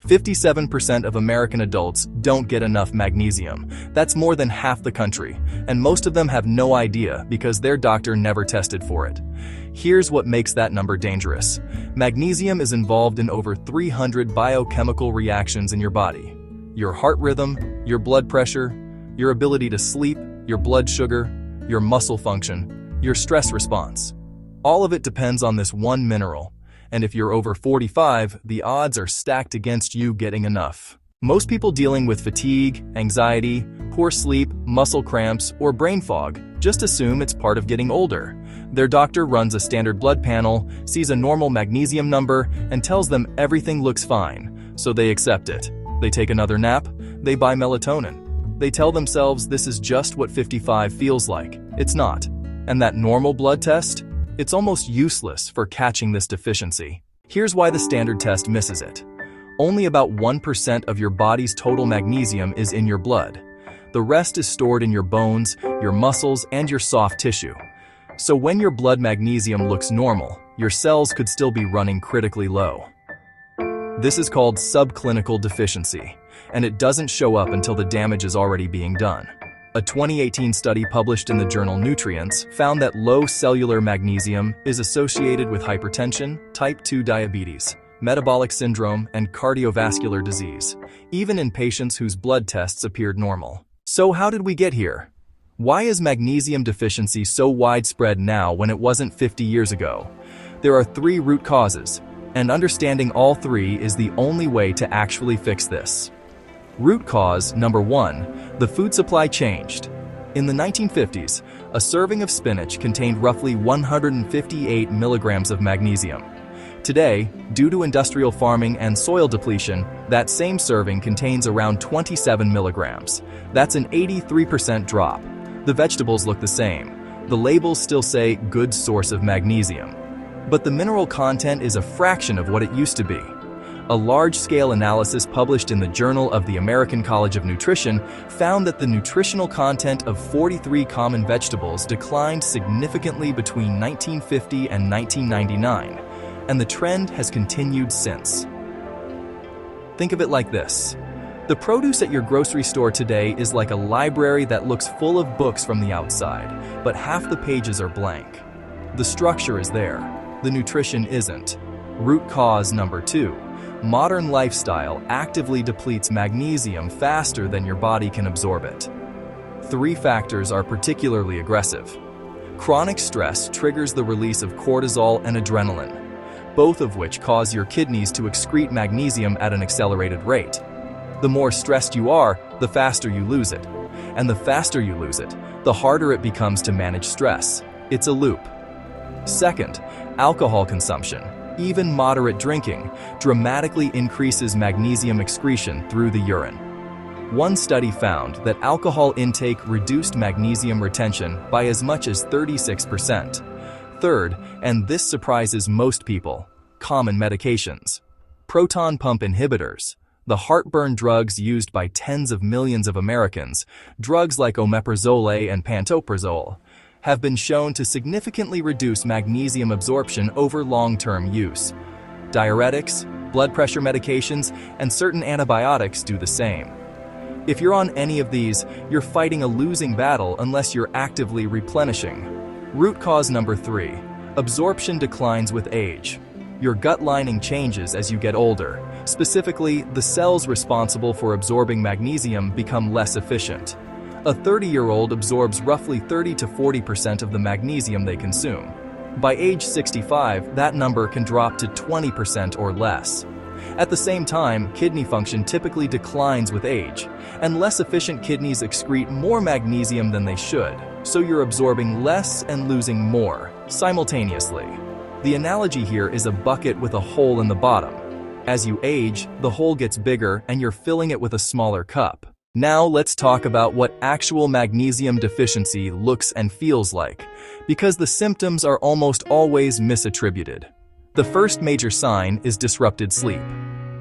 57% of American adults don't get enough magnesium. That's more than half the country, and most of them have no idea because their doctor never tested for it. Here's what makes that number dangerous. Magnesium is involved in over 300 biochemical reactions in your body. Your heart rhythm, your blood pressure, your ability to sleep, your blood sugar, your muscle function, your stress response. All of it depends on this one mineral. And if you're over 45, the odds are stacked against you getting enough. Most people dealing with fatigue, anxiety, poor sleep, muscle cramps, or brain fog just assume it's part of getting older. Their doctor runs a standard blood panel, sees a normal magnesium number, and tells them everything looks fine, so they accept it. They take another nap, they buy melatonin. They tell themselves this is just what 55 feels like. It's not. And that normal blood test? It's almost useless for catching this deficiency. Here's why the standard test misses it. Only about 1% of your body's total magnesium is in your blood. The rest is stored in your bones, your muscles, and your soft tissue. So when your blood magnesium looks normal, your cells could still be running critically low. This is called subclinical deficiency, and it doesn't show up until the damage is already being done. A 2018 study published in the journal Nutrients found that low cellular magnesium is associated with hypertension, type 2 diabetes, metabolic syndrome, and cardiovascular disease, even in patients whose blood tests appeared normal. So how did we get here? Why is magnesium deficiency so widespread now when it wasn't 50 years ago? There are 3 root causes, and understanding all 3 is the only way to actually fix this. Root cause number 1, the food supply changed. In the 1950s, a serving of spinach contained roughly 158 milligrams of magnesium. Today, due to industrial farming and soil depletion, that same serving contains around 27 milligrams. That's an 83% drop. The vegetables look the same. The labels still say good source of magnesium. But the mineral content is a fraction of what it used to be. A large-scale analysis published in the Journal of the American College of Nutrition found that the nutritional content of 43 common vegetables declined significantly between 1950 and 1999, and the trend has continued since. Think of it like this. The produce at your grocery store today is like a library that looks full of books from the outside, but half the pages are blank. The structure is there, the nutrition isn't. Root cause number 2. Modern lifestyle actively depletes magnesium faster than your body can absorb it. 3 factors are particularly aggressive. Chronic stress triggers the release of cortisol and adrenaline, both of which cause your kidneys to excrete magnesium at an accelerated rate. The more stressed you are, the faster you lose it. And the faster you lose it, the harder it becomes to manage stress. It's a loop. Second, alcohol consumption. Even moderate drinking dramatically increases magnesium excretion through the urine. One study found that alcohol intake reduced magnesium retention by as much as 36%. Third, and this surprises most people, common medications. Proton pump inhibitors, the heartburn drugs used by tens of millions of Americans, drugs like omeprazole and pantoprazole, have been shown to significantly reduce magnesium absorption over long-term use. Diuretics, blood pressure medications, and certain antibiotics do the same. If you're on any of these, you're fighting a losing battle unless you're actively replenishing. Root cause number 3. Absorption declines with age. Your gut lining changes as you get older. Specifically, the cells responsible for absorbing magnesium become less efficient. A 30-year-old absorbs roughly 30 to 40% of the magnesium they consume. By age 65, that number can drop to 20% or less. At the same time, kidney function typically declines with age, and less efficient kidneys excrete more magnesium than they should, so you're absorbing less and losing more, simultaneously. The analogy here is a bucket with a hole in the bottom. As you age, the hole gets bigger and you're filling it with a smaller cup. Now let's talk about what actual magnesium deficiency looks and feels like, because the symptoms are almost always misattributed. The first major sign is disrupted sleep.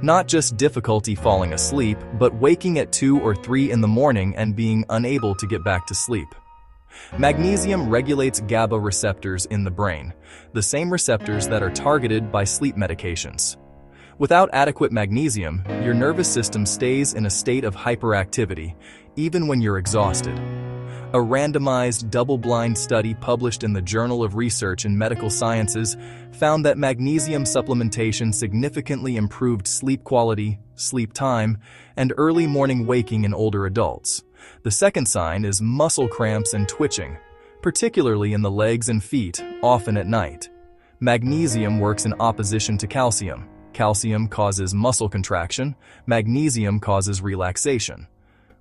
Not just difficulty falling asleep, but waking at 2 or 3 in the morning and being unable to get back to sleep. Magnesium regulates GABA receptors in the brain, the same receptors that are targeted by sleep medications. Without adequate magnesium, your nervous system stays in a state of hyperactivity, even when you're exhausted. A randomized, double-blind study published in the Journal of Research in Medical Sciences found that magnesium supplementation significantly improved sleep quality, sleep time, and early morning waking in older adults. The second sign is muscle cramps and twitching, particularly in the legs and feet, often at night. Magnesium works in opposition to calcium. Calcium causes muscle contraction, magnesium causes relaxation.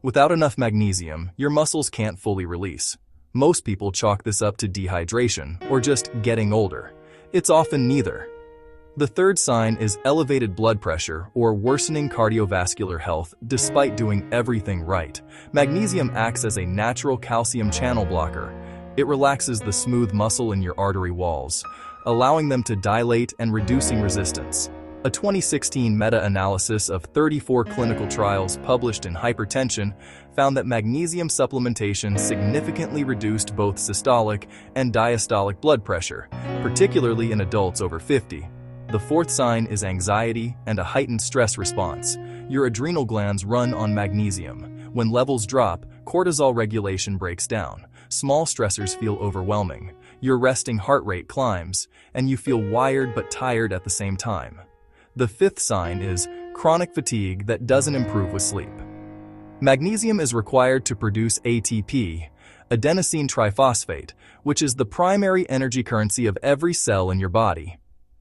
Without enough magnesium, your muscles can't fully release. Most people chalk this up to dehydration or just getting older. It's often neither. The third sign is elevated blood pressure or worsening cardiovascular health despite doing everything right. Magnesium acts as a natural calcium channel blocker. It relaxes the smooth muscle in your artery walls, allowing them to dilate and reducing resistance. A 2016 meta-analysis of 34 clinical trials published in Hypertension found that magnesium supplementation significantly reduced both systolic and diastolic blood pressure, particularly in adults over 50. The fourth sign is anxiety and a heightened stress response. Your adrenal glands run on magnesium. When levels drop, cortisol regulation breaks down. Small stressors feel overwhelming. Your resting heart rate climbs, and you feel wired but tired at the same time. The fifth sign is chronic fatigue that doesn't improve with sleep. Magnesium is required to produce ATP, adenosine triphosphate, which is the primary energy currency of every cell in your body.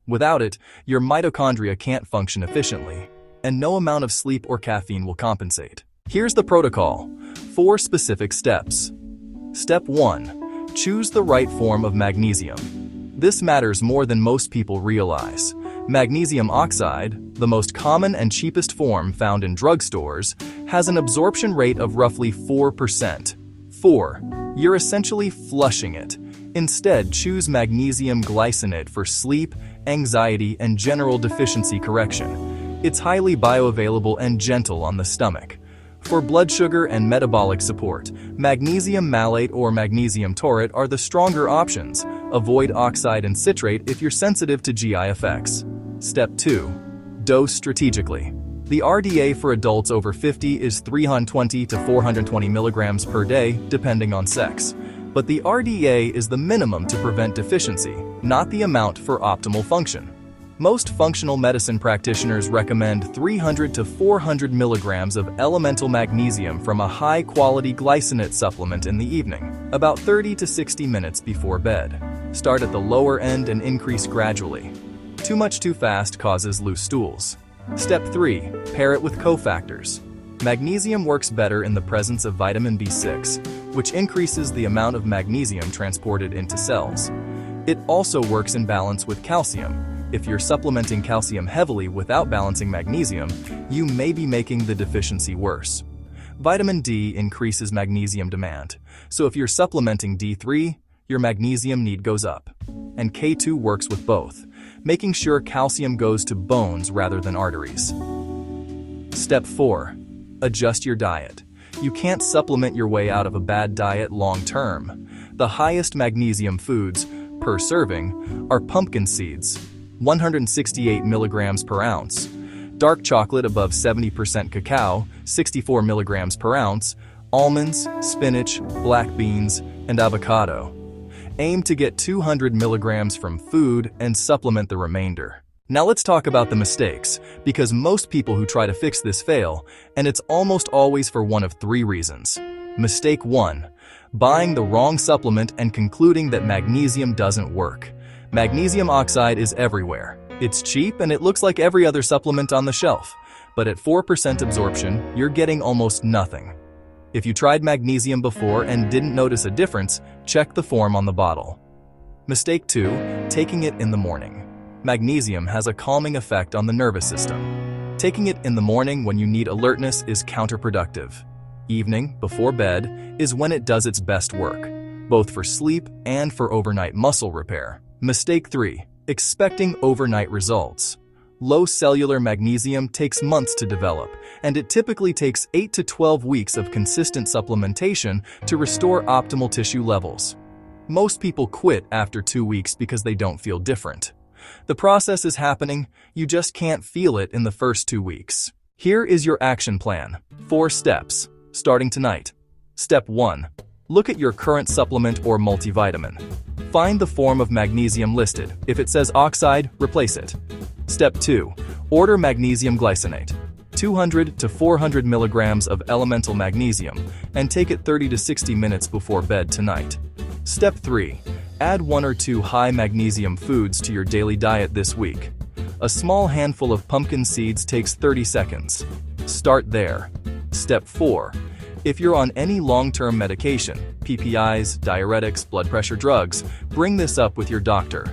Without it, your mitochondria can't function efficiently, and no amount of sleep or caffeine will compensate. Here's the protocol: 4 specific steps. Step 1. Choose the right form of magnesium. This matters more than most people realize. Magnesium oxide, the most common and cheapest form found in drugstores, has an absorption rate of roughly 4%. 4. You're essentially flushing it. Instead, choose magnesium glycinate for sleep, anxiety, and general deficiency correction. It's highly bioavailable and gentle on the stomach. For blood sugar and metabolic support, magnesium malate or magnesium taurate are the stronger options. Avoid oxide and citrate if you're sensitive to GI effects. Step 2. Dose strategically. The RDA for adults over 50 is 320 to 420 milligrams per day, depending on sex. But the RDA is the minimum to prevent deficiency, not the amount for optimal function. Most functional medicine practitioners recommend 300 to 400 milligrams of elemental magnesium from a high-quality glycinate supplement in the evening, about 30 to 60 minutes before bed. Start at the lower end and increase gradually. Too much too fast causes loose stools. Step 3. Pair it with cofactors. Magnesium works better in the presence of vitamin B6, which increases the amount of magnesium transported into cells. It also works in balance with calcium. If you're supplementing calcium heavily without balancing magnesium, you may be making the deficiency worse. Vitamin D increases magnesium demand, so if you're supplementing D3, your magnesium need goes up. And K2 works with both, making sure calcium goes to bones rather than arteries. Step 4. Adjust your diet. You can't supplement your way out of a bad diet long term. The highest magnesium foods, per serving, are pumpkin seeds, 168 milligrams per ounce, dark chocolate above 70% cacao, 64 milligrams per ounce, almonds, spinach, black beans, and avocado. Aim to get 200 milligrams from food and supplement the remainder. Now let's talk about the mistakes, because most people who try to fix this fail, and it's almost always for one of 3 reasons. Mistake 1. Buying the wrong supplement and concluding that magnesium doesn't work. Magnesium oxide is everywhere. It's cheap and it looks like every other supplement on the shelf. But at 4% absorption, you're getting almost nothing. If you tried magnesium before and didn't notice a difference, check the form on the bottle. Mistake 2. Taking it in the morning. Magnesium has a calming effect on the nervous system. Taking it in the morning when you need alertness is counterproductive. Evening, before bed, is when it does its best work, both for sleep and for overnight muscle repair. Mistake 3. Expecting overnight results. Low cellular magnesium takes months to develop, and it typically takes 8 to 12 weeks of consistent supplementation to restore optimal tissue levels. Most people quit after 2 weeks because they don't feel different. The process is happening, you just can't feel it in the first 2 weeks. Here is your action plan. 4 steps, starting tonight. Step 1. Look at your current supplement or multivitamin. Find the form of magnesium listed. If it says oxide, replace it. Step 2. Order magnesium glycinate, 200 to 400 milligrams of elemental magnesium, and take it 30 to 60 minutes before bed tonight. Step 3. Add 1 or 2 high magnesium foods to your daily diet this week. A small handful of pumpkin seeds takes 30 seconds. Start there. Step 4. If you're on any long-term medication, PPIs, diuretics, blood pressure drugs, bring this up with your doctor.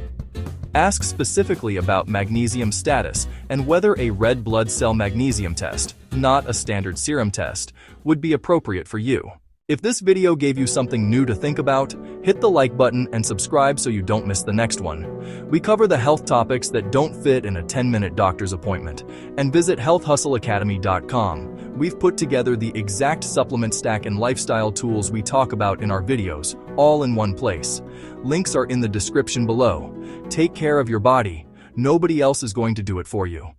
Ask specifically about magnesium status and whether a red blood cell magnesium test, not a standard serum test, would be appropriate for you. If this video gave you something new to think about, hit the like button and subscribe so you don't miss the next one. We cover the health topics that don't fit in a 10-minute doctor's appointment. And visit healthhustleacademy.com. We've put together the exact supplement stack and lifestyle tools we talk about in our videos, all in one place. Links are in the description below. Take care of your body. Nobody else is going to do it for you.